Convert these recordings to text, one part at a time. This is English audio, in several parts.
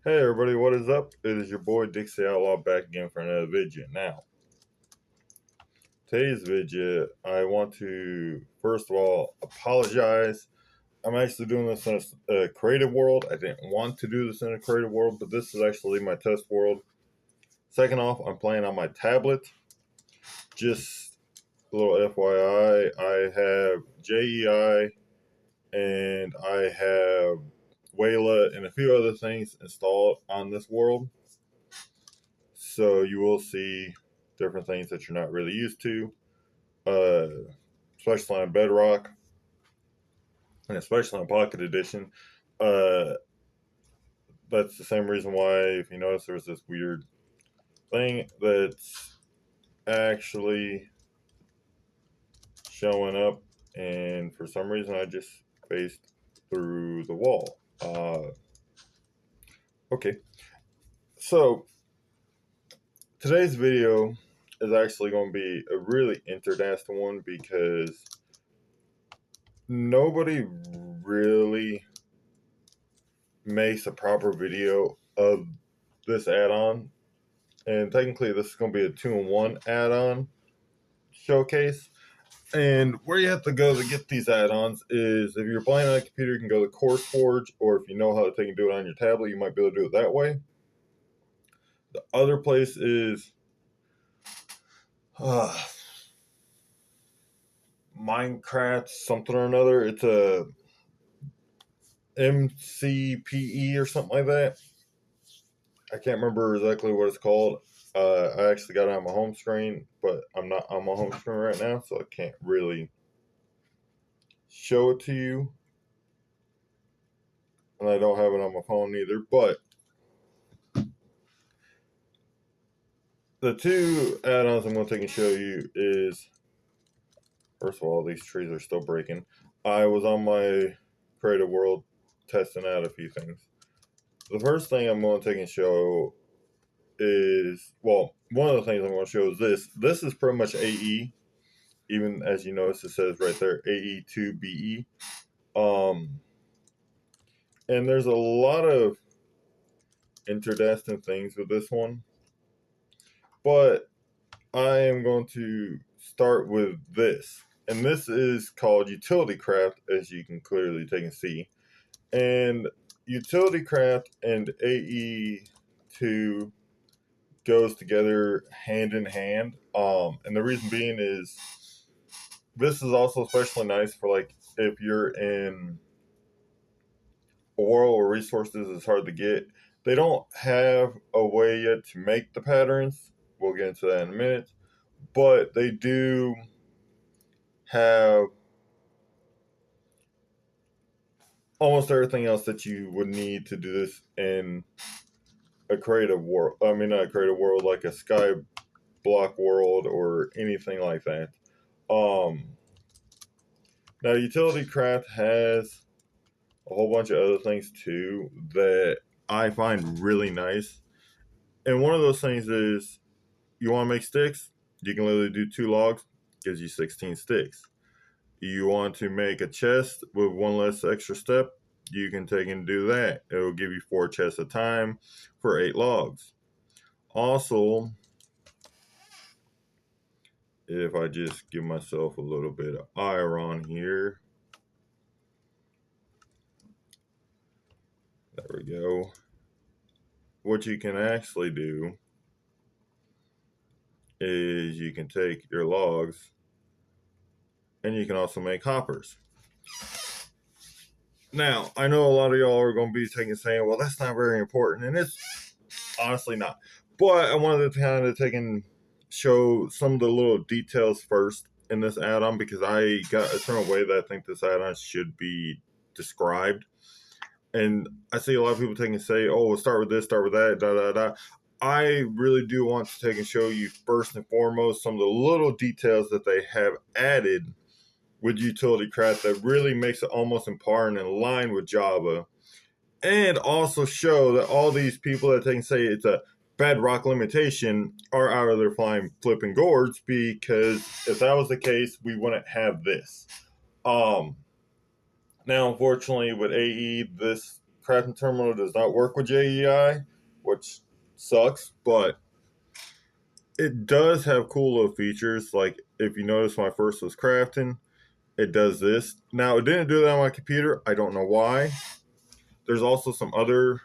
Hey everybody, what is up? It is your boy Dixie Outlaw back again for another video. Now, today's video, I want to first of all apologize. I'm actually doing this in a creative world. I didn't want to do this in a creative world, but this is actually my test world. Second off, I'm playing on my tablet. Just a little FYI, I have JEI and I have Wayla and a few other things installed on this world. So you will see different things that you're not really used to, especially on Bedrock and especially on Pocket Edition. Uh, that's the same reason why, if you notice, there's this weird thing that's actually showing up, and for some reason I just faced through the wall. Okay, so today's video is actually going to be a really interesting one because nobody really makes a proper video of this add-on, and technically this is going to be a 2-in-1 add-on showcase. And where you have to go to get these add-ons is, if you're playing on a computer, you can go to CourseForge, or if you know how to take and do it on your tablet, you might be able to do it that way. The other place is Minecraft something or another. It's a MCPE or something like that. I can't remember exactly what it's called. I actually got it on my home screen, but I'm not on my home screen right now, so I can't really show it to you. And I don't have it on my phone either. But the two add-ons I'm going to take and show you is, first of all, these trees are still breaking. I was on my creative world testing out a few things. The first thing I'm going to take and show is, well, one of the things I'm going to show is this. This is pretty much AE. Even as you notice, it says right there AE2BE. And there's a lot of interesting things with this one, but I am going to start with this, and this is called utilitycraft, as you can clearly take and see. And utilitycraft and AE2 goes together hand in hand. And the reason being is, this is also especially nice for, like, if you're in a world where resources is hard to get. They don't have a way yet to make the patterns. We'll get into that in a minute. But they do have almost everything else that you would need to do this in a creative world. I mean, not a creative world, like a sky block world or anything like that. Now, Utility Craft has a whole bunch of other things too that I find really nice. And one of those things is, you want to make sticks, you can literally do 2 logs, gives you 16 sticks. You want to make a chest with 1 less extra step, you can take and do that. It will give you 4 chests a time for 8 logs. Also, if I just give myself a little bit of iron here, there we go. What you can actually do is you can take your logs and you can also make hoppers. Now, I know a lot of y'all are going to be saying, well, that's not very important, and it's honestly not. But I wanted to kind of take and show some of the little details first in this add-on, because I got a certain way that I think this add-on should be described. And I see a lot of people take and say, oh, we'll start with this, start with that, da da da. I really do want to take and show you first and foremost some of the little details that they have added with Utility Craft that really makes it almost in par and in line with Java. And also show that all these people that take and say it's a bedrock limitation are out of their flipping gourds, because if that was the case, we wouldn't have this. Now, unfortunately, with AE, this crafting terminal does not work with JEI, which sucks, but it does have cool little features. Like if you notice when I first was crafting, it does this. Now it didn't do that on my computer. I don't know why. There's also some other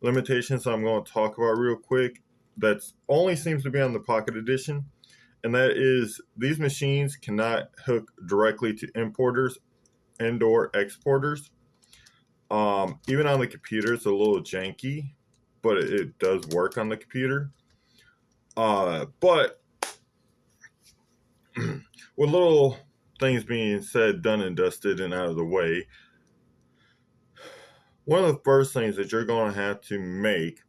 limitations I'm going to talk about real quick that only seems to be on the Pocket Edition, and that is these machines cannot hook directly to importers and or exporters. Even on the computer, it's a little janky, but it does work on the computer. But with little things being said, done and dusted and out of the way, one of the first things that you're going to have to make,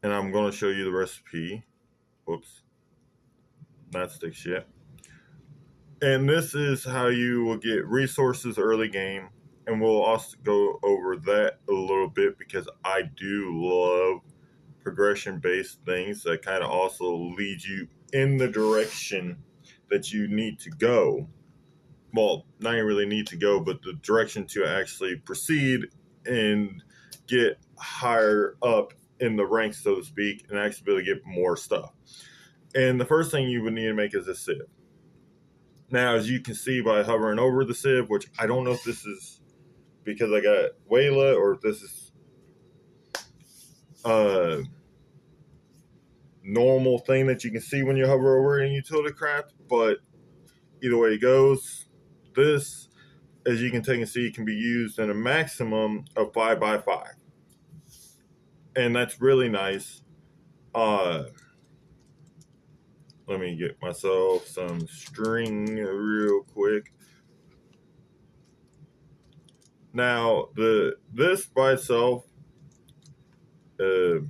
and I'm going to show you the recipe. Whoops, not stick shit. And this is how you will get resources early game. And we'll also go over that a little bit because I do love progression-based things that kind of also lead you in the direction that you need to go. Well, not even really need to go, but the direction to actually proceed and get higher up in the ranks, so to speak, and actually be able to get more stuff. And the first thing you would need to make is a sieve. Now, as you can see by hovering over the sieve, which I don't know if this is because I got Wayla or if this is normal thing that you can see when you hover over it in UtilityCraft, but either way it goes, this, as you can take and see, can be used in a maximum of 5x5. And that's really nice. Let me get myself some string real quick. Now, this by itself, another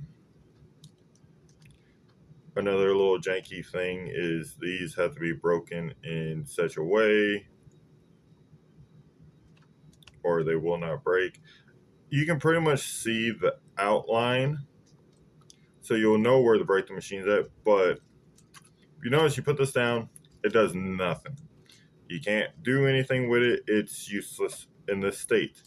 little janky thing is these have to be broken in such a way or they will not break. You can pretty much see the outline, so you'll know where to break the machine's at, but you notice you put this down, it does nothing. You can't do anything with it. It's useless in this state.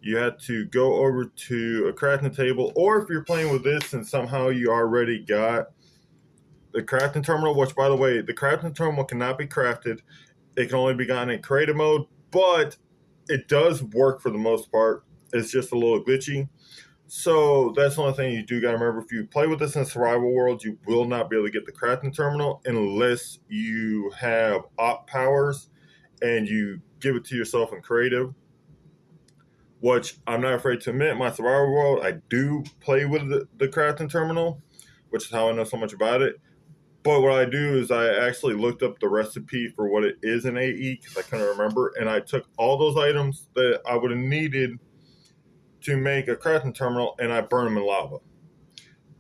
You have to go over to a crafting table, or if you're playing with this and somehow you already got the crafting terminal, which, by the way, the crafting terminal cannot be crafted. It can only be gotten in creative mode, but it does work for the most part. It's just a little glitchy. So that's the only thing you do got to remember. If you play with this in survival world, you will not be able to get the crafting terminal unless you have op powers and you give it to yourself in creative, which I'm not afraid to admit. My survival world, I do play with the crafting terminal, which is how I know so much about it. But what I do is I actually looked up the recipe for what it is in AE because I couldn't remember, and I took all those items that I would have needed to make a crafting terminal and I burn them in lava.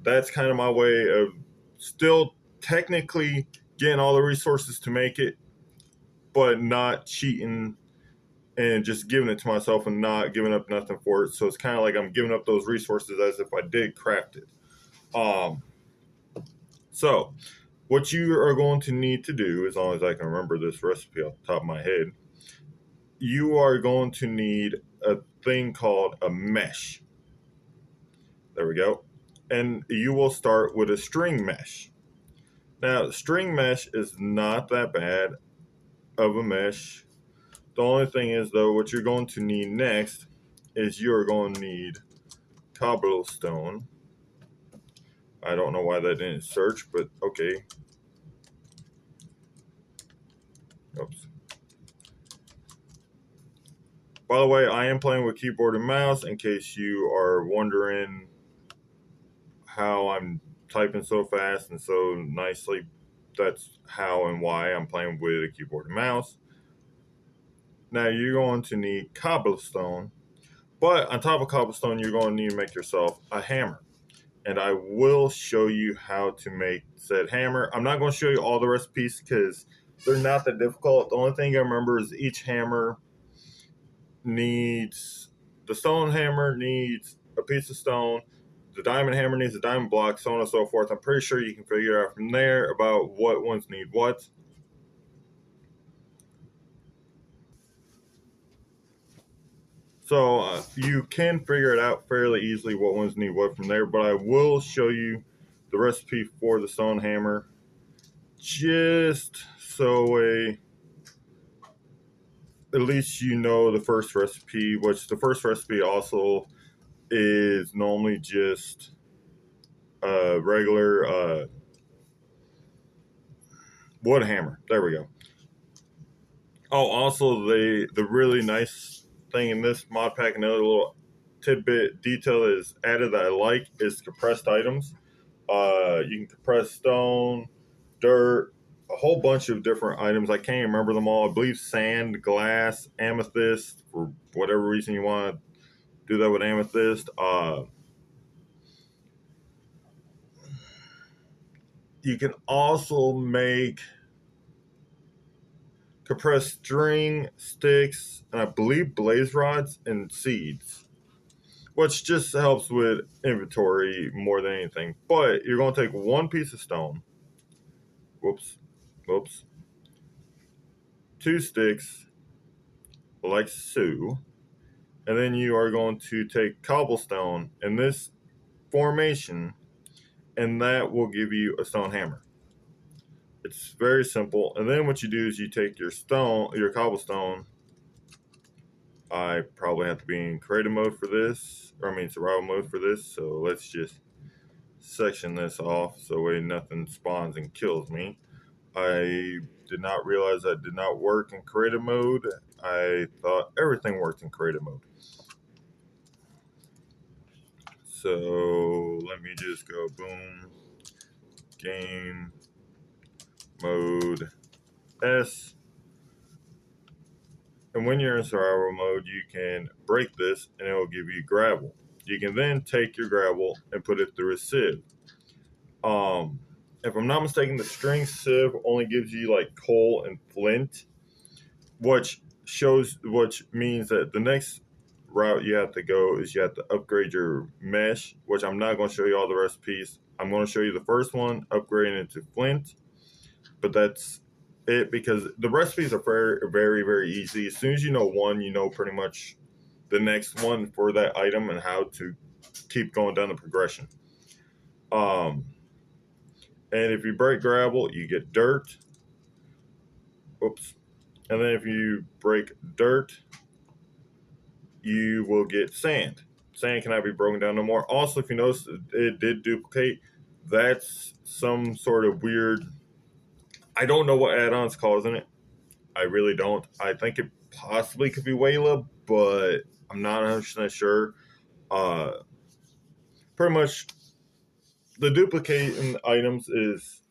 That's kind of my way of still technically getting all the resources to make it, but not cheating and just giving it to myself and not giving up nothing for it. So it's kind of like I'm giving up those resources as if I did craft it. So what you are going to need to do, as long as I can remember this recipe off the top of my head, you are going to need a thing called a mesh. There we go. And you will start with a string mesh. Now, string mesh is not that bad of a mesh. The only thing is, though, what you're going to need next is you're going to need cobblestone. I don't know why that didn't search, but okay. Oops. By the way, I am playing with keyboard and mouse in case you are wondering how I'm typing so fast and so nicely. That's how and why I'm playing with a keyboard and mouse. Now you're going to need cobblestone, but on top of cobblestone, you're going to need to make yourself a hammer. And I will show you how to make said hammer. I'm not going to show you all the recipes because they're not that difficult. The only thing I remember is each hammer needs, the stone hammer needs a piece of stone, the diamond hammer needs a diamond block, so on and so forth. I'm pretty sure you can figure out from there about what ones need what. So you can figure it out fairly easily what ones need what from there, but I will show you the recipe for the stone hammer just so at least you know the first recipe, which the first recipe also is normally just a regular wood hammer. There we go. Oh, also the really nice thing in this mod pack, another little tidbit detail that is added that I like is compressed items. You can compress stone, dirt, a whole bunch of different items. I can't remember them all. I believe sand, glass, amethyst, for whatever reason you want to do that with amethyst. You can also make compressed string, sticks, and I believe blaze rods and seeds, which just helps with inventory more than anything. But you're going to take one piece of stone, whoops, two sticks, like so, and then you are going to take cobblestone in this formation, and that will give you a stone hammer. It's very simple. And then what you do is you take your cobblestone. I probably have to be in creative mode for this, or I mean survival mode for this. So let's just section this off so way nothing spawns and kills me. I did not realize that did not work in creative mode. I thought everything worked in creative mode. So let me just go boom, game mode S. And when you're in survival mode, you can break this and it will give you gravel. You can then take your gravel and put it through a sieve. If I'm not mistaken, the string sieve only gives you like coal and flint, which means that the next route you have to go is you have to upgrade your mesh, which I'm not going to show you all the recipes. I'm going to show you the first one, upgrading it to flint, but that's it because the recipes are very, very, very easy. As soon as you know one, you know pretty much the next one for that item and how to keep going down the progression. And if you break gravel, you get dirt. Oops. And then if you break dirt, you will get sand. Sand cannot be broken down no more. Also, if you notice, it did duplicate. That's some sort of weird. I don't know what add-on's causing it. I really don't. I think it possibly could be Wayla, but I'm not 100% sure. Pretty much, the duplicating items is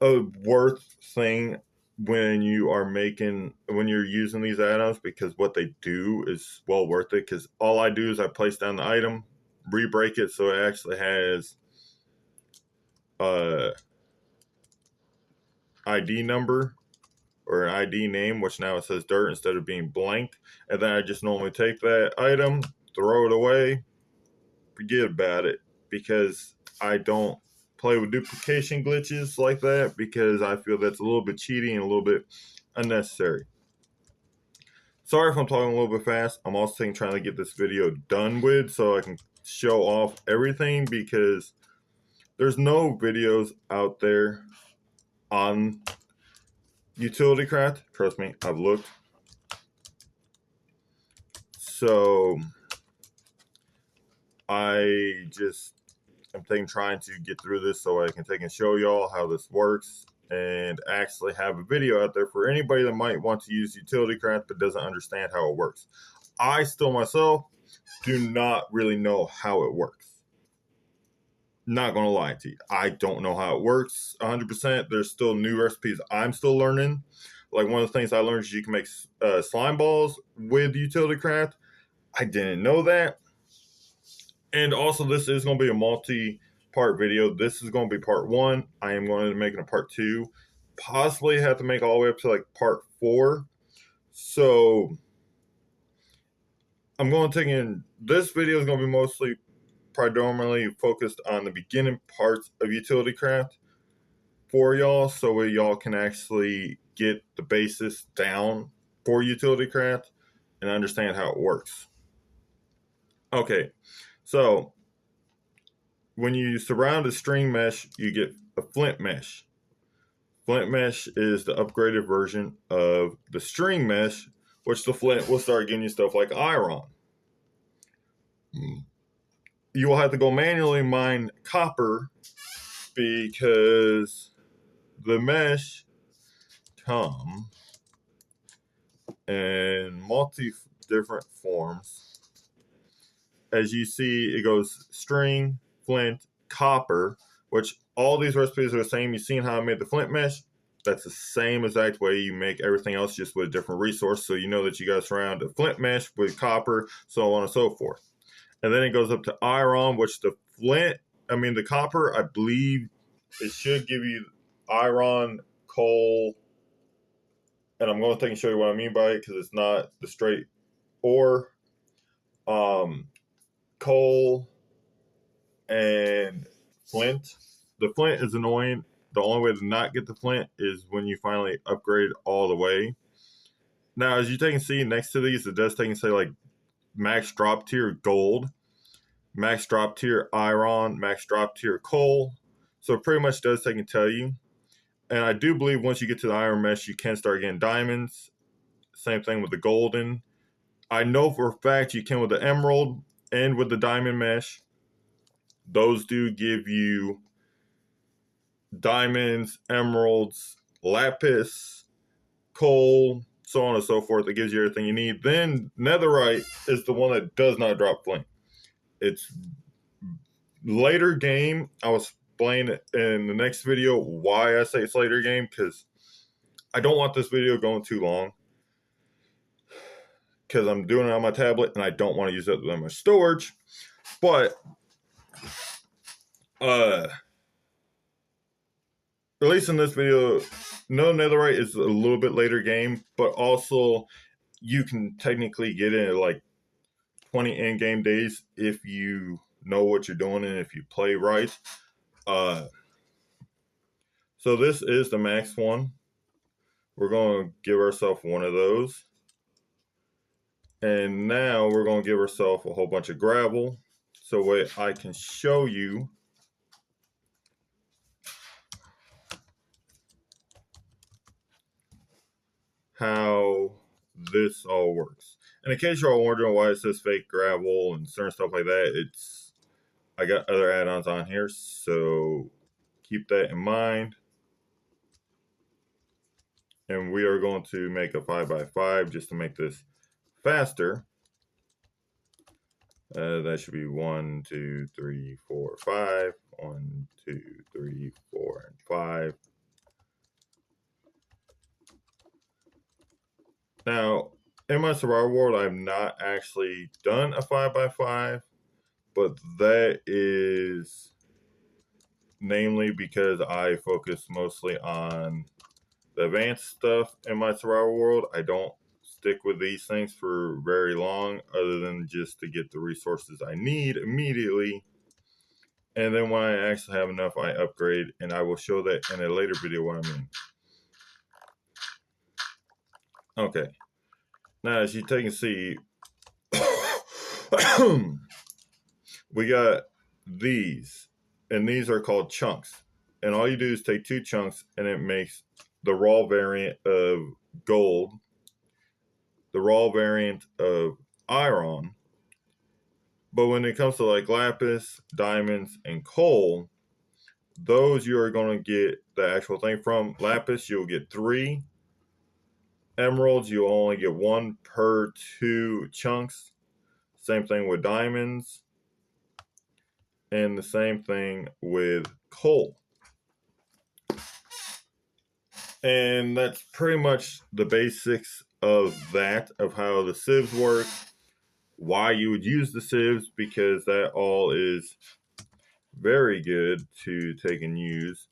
a worth thing when you're using these add-ons, because what they do is well worth it. Because all I do is I place down the item, re-break it so it actually has a ID number or an ID name, which now it says dirt instead of being blank. And then I just normally take that item, throw it away, forget about it, because I don't play with duplication glitches like that, because I feel that's a little bit cheating and a little bit unnecessary. Sorry if I'm talking a little bit fast. I'm also trying to get this video done with so I can show off everything, because there's no videos out there on utilitycraft. Trust me, I've looked. So I just am trying to get through this so I can take and show y'all how this works and actually have a video out there for anybody that might want to use utilitycraft but doesn't understand how it works. I still myself do not really know how it works. Not gonna lie to you, I don't know how it works 100%. There's still new recipes I'm still learning. Like one of the things I learned is you can make slime balls with utilitycraft. I didn't know that. And also, this is going to be a multi-part video. This is going to be part 1. I am going to make it a part 2. Possibly have to make all the way up to like part 4. So I'm going to take in, this video is going to be predominantly focused on the beginning parts of utilitycraft for y'all, so y'all can actually get the basis down for utilitycraft. and understand how it works. Okay, so when you surround a string mesh, you get a flint mesh. Flint mesh is the upgraded version of the string mesh, which the flint will start giving you stuff like iron. You will have to go manually mine copper because the mesh come in multi different forms. As you see, it goes string, flint, copper, which all these recipes are the same. You've seen how I made the flint mesh. That's the same exact way you make everything else, just with a different resource. So you know that you got to surround a flint mesh with copper, so on and so forth. And then it goes up to iron, which the copper, I believe it should give you iron, coal, and I'm going to take and show you what I mean by it because it's not the straight ore. Coal and flint. The flint is annoying. The only way to not get the flint is when you finally upgrade all the way. Now, as you can see next to these, it does take and say like max drop tier gold, max drop tier iron, max drop tier coal. So it pretty much does take and tell you. And I do believe once you get to the iron mesh, you can start getting diamonds. Same thing with the golden. I know for a fact you can with the emerald and with the diamond mesh. Those do give you diamonds, emeralds, lapis, coal, so on and so forth. It gives you everything you need. Then netherite is the one that does not drop flint. It's later game. I will explain in the next video why I say it's later game, because I don't want this video going too long, because I'm doing it on my tablet and I don't want to use up that much storage. But at least in this video, no, netherite is a little bit later game, but also you can technically get in like 20 in-game days if you know what you're doing and if you play right. So this is the max one. We're going to give ourselves one of those. And now we're going to give ourselves a whole bunch of gravel so I can show you how this all works. And in case you're all wondering why it says fake gravel and certain stuff like that, I got other add-ons on here, so keep that in mind. And we are going to make a 5x5 just to make this faster. That should be 1, 2, 3, 4, 5. 1, 2, 3, 4, and 5. Now, in my survival world, I've not actually done a 5x5, but that is namely because I focus mostly on the advanced stuff in my survival world. I don't stick with these things for very long, other than just to get the resources I need immediately. And then when I actually have enough, I upgrade, and I will show that in a later video what I mean. Okay. Now, as you can see, we got these, and these are called chunks. And all you do is take 2 chunks, and it makes the raw variant of gold, the raw variant of iron. But when it comes to like lapis, diamonds, and coal, those you are going to get the actual thing from. Lapis, you'll get 3. Emeralds, you'll only get 1 per 2 chunks. Same thing with diamonds. And the same thing with coal. And that's pretty much the basics of that, of how the sieves work, why you would use the sieves, because that all is very good to take and use,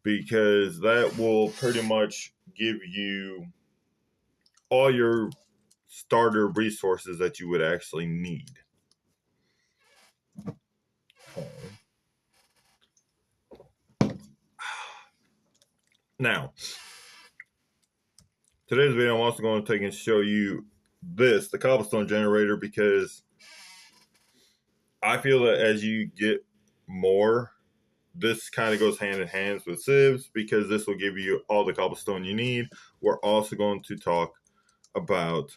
because that will pretty much give you all your starter resources that you would actually need. Now, today's video, I'm also going to take and show you this, the cobblestone generator, because I feel that as you get more, this kind of goes hand in hand with sieves, because this will give you all the cobblestone you need. We're also going to talk about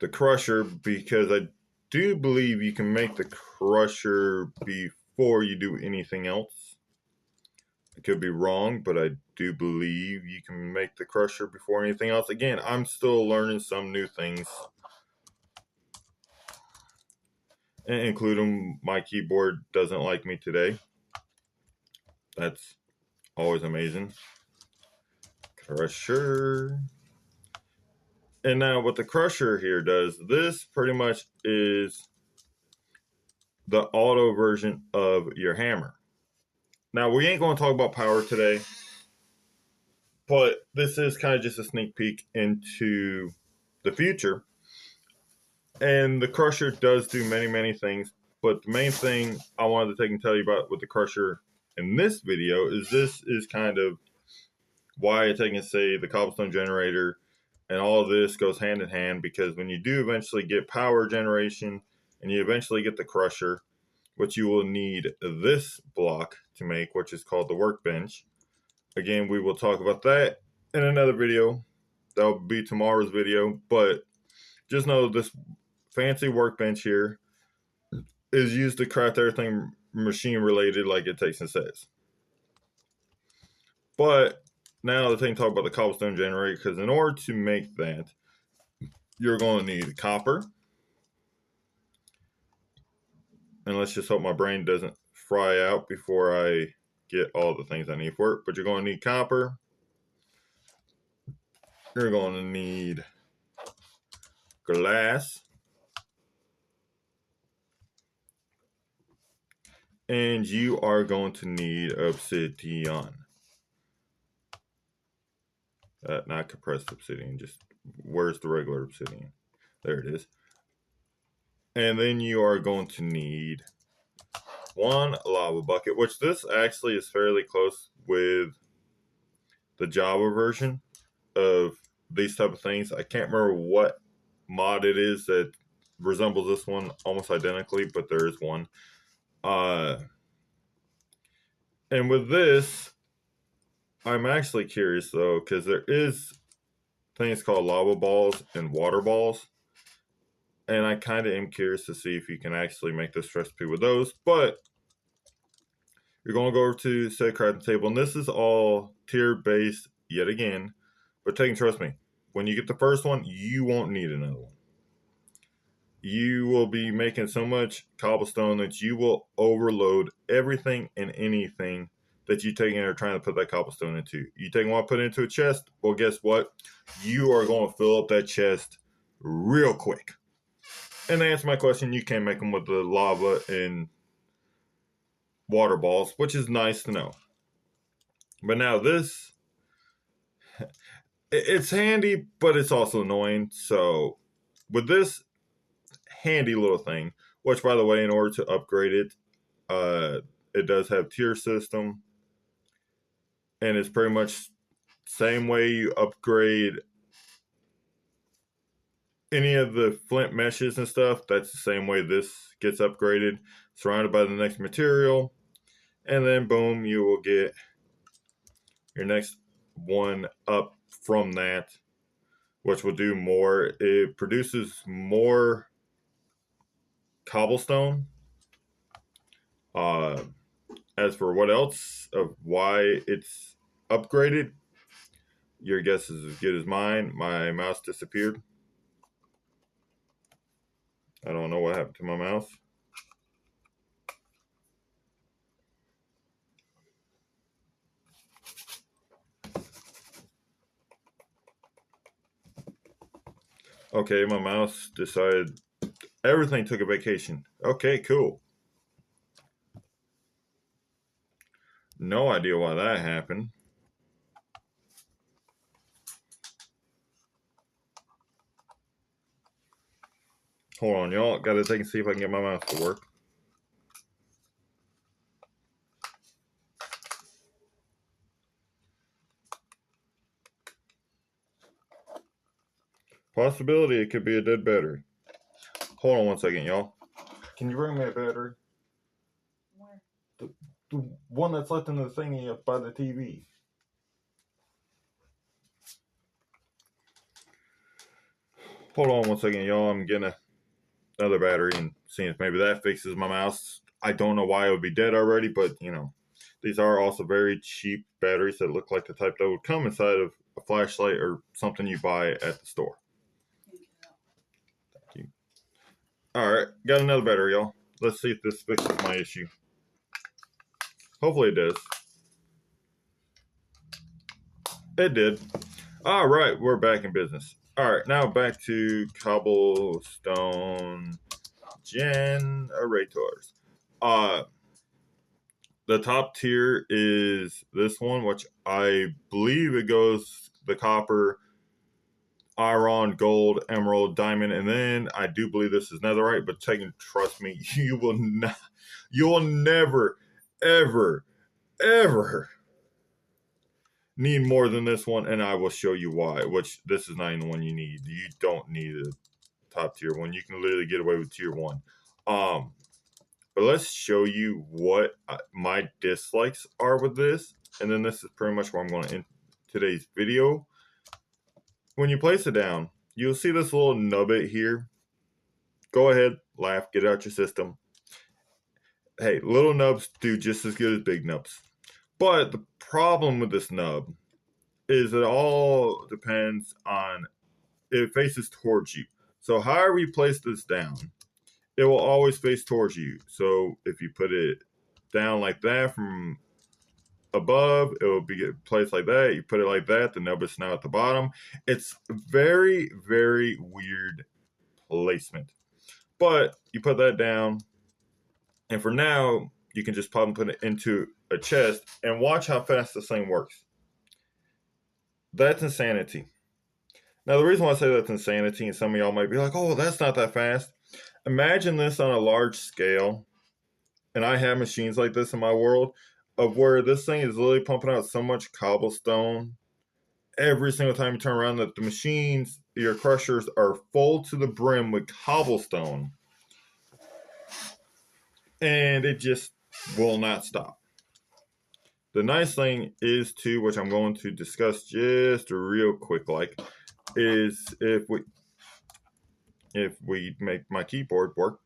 the crusher, because I do believe you can make the crusher before you do anything else. I could be wrong, but I do believe you can make the crusher before anything else. Again, I'm still learning some new things, including my keyboard doesn't like me today. That's always amazing. Crusher. And now what the crusher here does, this pretty much is the auto version of your hammer. Now, we ain't going to talk about power today, but this is kind of just a sneak peek into the future. And the crusher does do many, many things, but the main thing I wanted to take and tell you about with the crusher in this video is this is kind of why I take and say the cobblestone generator and all of this goes hand in hand, because when you do eventually get power generation and you eventually get the crusher, what you will need this block to make, which is called the workbench. Again, we will talk about that in another video. That'll be tomorrow's video, but just know this fancy workbench here is used to craft everything machine related, like it takes and says. But now the thing to talk about the cobblestone generator, because in order to make that, you're going to need copper. And let's just hope my brain doesn't fry out before I get all the things I need for it. But you're going to need copper. You're going to need glass. And you are going to need obsidian. Not compressed obsidian, just where's the regular obsidian? There it is. And then you are going to need one lava bucket, which this actually is fairly close with the Java version of these type of things. I can't remember what mod it is that resembles this one almost identically, but there is one. And with this, I'm actually curious though, because there is things called lava balls and water balls. And I kind of am curious to see if you can actually make this recipe with those. But you're going to go over to set crafting table. And this is all tier based yet again. But trust me, when you get the first one, you won't need another one. You will be making so much cobblestone that you will overload everything and anything that you take in or trying to put that cobblestone into. You take one, put it into a chest, well, guess what? You are going to fill up that chest real quick. And to answer my question, you can make them with the lava and water balls, which is nice to know. But now this, it's handy, but it's also annoying. So with this handy little thing, which by the way, in order to upgrade it, it does have tier system. And it's pretty much same way you upgrade any of the flint meshes and stuff. That's the same way this gets upgraded. Surrounded by the next material. And then boom, you will get your next one up from that, which will do more. It produces more cobblestone. As for what else of why it's upgraded, your guess is as good as mine. My mouse disappeared. I don't know what happened to my mouse. Okay, my mouse decided everything took a vacation. Okay, cool. No idea why that happened. Hold on, y'all. Gotta take and see if I can get my mouse to work. Possibility it could be a dead battery. Hold on one second, y'all. Can you bring me a battery? Where? The one that's left in the thingy up by the TV. Hold on one second, y'all. I'm getting another battery and seeing if maybe that fixes my mouse. I don't know why it would be dead already, but you know, these are also very cheap batteries that look like the type that would come inside of a flashlight or something you buy at the store. Thank you. Alright, got another battery, y'all. Let's see if this fixes my issue. Hopefully it does. It did. Alright, we're back in business. Alright, now back to cobblestone generators. The top tier is this one, which I believe it goes the copper, iron, gold, emerald, diamond, and then I do believe this is netherite, but trust me, you will never, ever, ever need more than this one, and I will show you why, which this is not even the one you need. You don't need a top tier one. You can literally get away with tier 1. But let's show you what my dislikes are with this, and then this is pretty much where I'm going to end today's video. When you place it down, you'll see this little nubbit here. Go ahead, laugh, get it out your system. Hey, little nubs do just as good as big nubs. But the problem with this nub is it all depends on it faces towards you. So however you place this down, it will always face towards you. So if you put it down like that from above, it will be placed like that. You put it like that, the nub is now at the bottom. It's very, very weird placement. But you put that down, and for now, you can just put it into a chest and watch how fast this thing works. That's insanity. Now, the reason why I say that's insanity, and some of y'all might be like, oh, that's not that fast. Imagine this on a large scale, and I have machines like this in my world, of where this thing is literally pumping out so much cobblestone every single time you turn around that the machines, your crushers, are full to the brim with cobblestone. And it just will not stop. The nice thing is too, which I'm going to discuss just real quick, is if we make my keyboard work.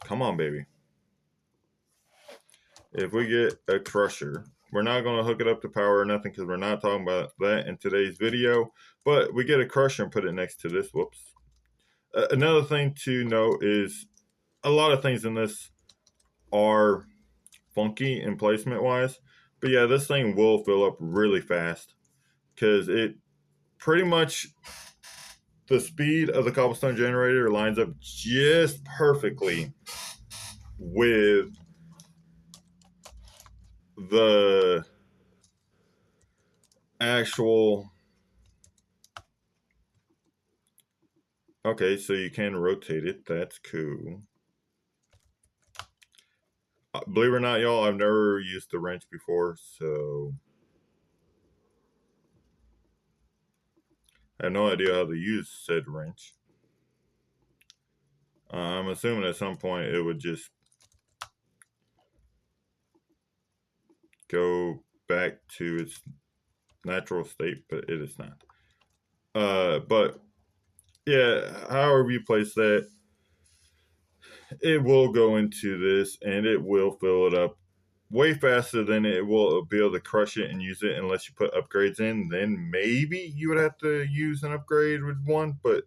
Come on, baby. If we get a crusher, we're not going to hook it up to power or nothing because we're not talking about that in today's video. But we get a crusher and put it next to this. Whoops. Another thing to note is a lot of things in this are funky in placement wise. But yeah, this thing will fill up really fast because it pretty much, the speed of the cobblestone generator lines up just perfectly with the actual. Okay, so you can rotate it. That's cool. Believe it or not, y'all, I've never used the wrench before, so I have no idea how to use said wrench. I'm assuming at some point it would just go back to its natural state, but it is not. But yeah, however you place that, it will go into this and it will fill it up way faster than it will be able to crush it and use it unless you put upgrades in. Then maybe you would have to use an upgrade with one. But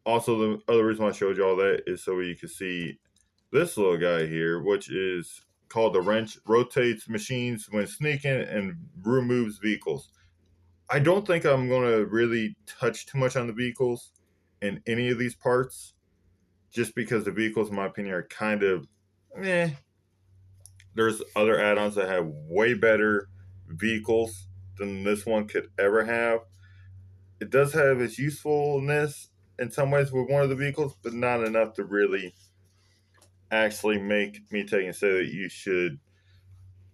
also the other reason why I showed you all that is so you can see this little guy here, which is called the wrench, rotates machines when sneaking and removes vehicles. I don't think I'm going to really touch too much on the vehicles in any of these parts, just because the vehicles, in my opinion, are kind of eh. There's other add-ons that have way better vehicles than this one could ever have. It does have its usefulness in some ways with one of the vehicles, but not enough to really actually make me take and say that you should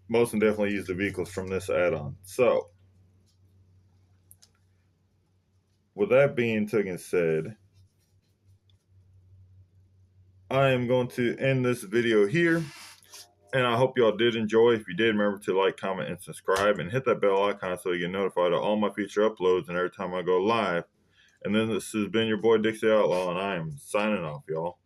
most definitely use the vehicles from this add-on. So with that being taken said, I am going to end this video here. And I hope y'all did enjoy. If you did, remember to like, comment, and subscribe. And hit that bell icon so you get notified of all my future uploads and every time I go live. And then this has been your boy Dixie Outlaw, and I am signing off, y'all.